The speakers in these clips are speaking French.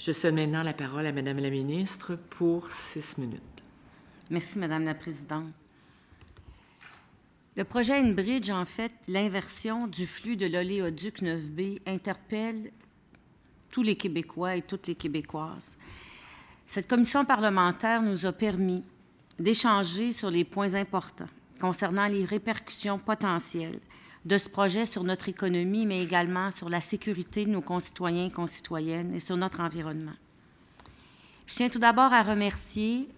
Je cède maintenant la parole à Madame la ministre pour 6 minutes. Merci, Madame la Présidente. Le projet Enbridge, en fait, l'inversion du flux de l'oléoduc 9B interpelle tous les Québécois et toutes les Québécoises. Cette commission parlementaire nous a permis d'échanger sur les points importants concernant les répercussions potentielles de ce projet sur notre économie, mais également sur la sécurité de nos concitoyens et concitoyennes et sur notre environnement. Je tiens tout d'abord à remercier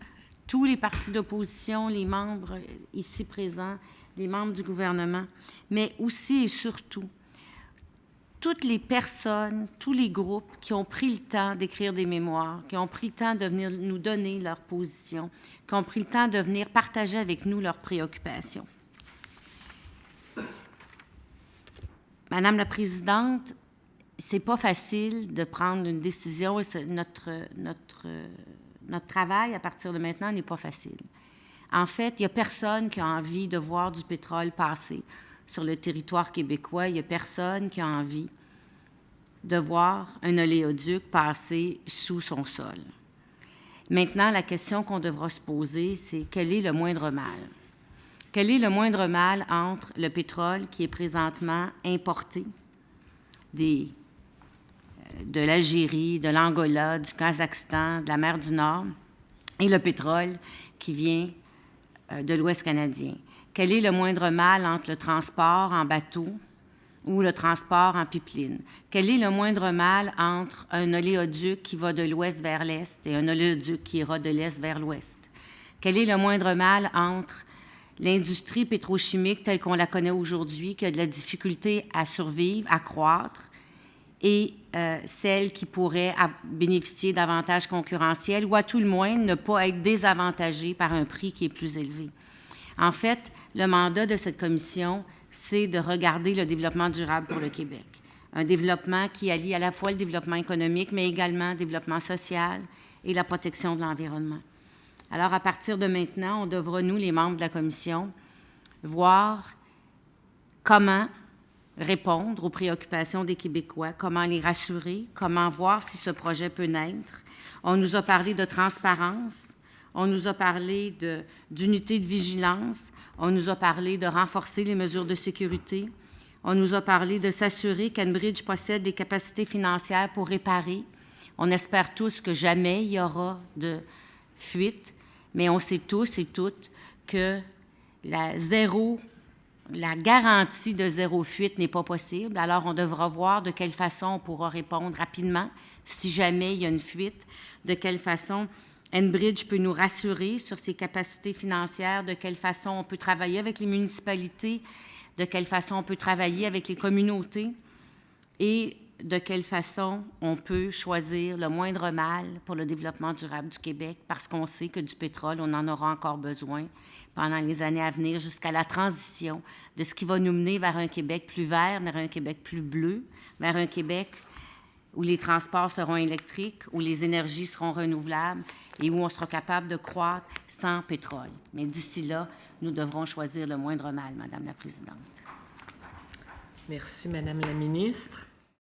tous les partis d'opposition, les membres ici présents, les membres du gouvernement, mais aussi et surtout toutes les personnes, tous les groupes qui ont pris le temps d'écrire des mémoires, qui ont pris le temps de venir nous donner leur position, qui ont pris le temps de venir partager avec nous leurs préoccupations. Madame la Présidente, c'est pas facile de prendre une décision et notre travail à partir de maintenant n'est pas facile. En fait, il n'y a personne qui a envie de voir du pétrole passer sur le territoire québécois. Il n'y a personne qui a envie de voir un oléoduc passer sous son sol. Maintenant, la question qu'on devra se poser, c'est quel est le moindre mal? Quel est le moindre mal entre le pétrole qui est présentement importé de l'Algérie, de l'Angola, du Kazakhstan, de la mer du Nord, et le pétrole qui vient de l'Ouest canadien? Quel est le moindre mal entre le transport en bateau ou le transport en pipeline? Quel est le moindre mal entre un oléoduc qui va de l'ouest vers l'est et un oléoduc qui ira de l'est vers l'ouest? Quel est le moindre mal entre l'industrie pétrochimique telle qu'on la connaît aujourd'hui, qui a de la difficulté à survivre, à croître, et celle qui pourrait bénéficier d'avantages concurrentiels ou à tout le moins ne pas être désavantagée par un prix qui est plus élevé? En fait, le mandat de cette commission, c'est de regarder le développement durable pour le Québec. Un développement qui allie à la fois le développement économique, mais également le développement social et la protection de l'environnement. Alors, à partir de maintenant, on devra, nous, les membres de la commission, voir comment répondre aux préoccupations des Québécois, comment les rassurer, comment voir si ce projet peut naître. On nous a parlé de transparence, on nous a parlé d'unité de vigilance, on nous a parlé de renforcer les mesures de sécurité, on nous a parlé de s'assurer qu'Enbridge possède des capacités financières pour réparer. On espère tous que jamais il y aura de fuite, mais on sait tous et toutes que la garantie de zéro fuite n'est pas possible. Alors, on devra voir de quelle façon on pourra répondre rapidement si jamais il y a une fuite, de quelle façon Enbridge peut nous rassurer sur ses capacités financières, de quelle façon on peut travailler avec les municipalités, de quelle façon on peut travailler avec les communautés et de quelle façon on peut choisir le moindre mal pour le développement durable du Québec, parce qu'on sait que du pétrole, on en aura encore besoin pendant les années à venir, jusqu'à la transition de ce qui va nous mener vers un Québec plus vert, vers un Québec plus bleu, vers un Québec où les transports seront électriques, où les énergies seront renouvelables et où on sera capable de croître sans pétrole. Mais d'ici là, nous devrons choisir le moindre mal, Madame la Présidente. Merci, Madame la ministre.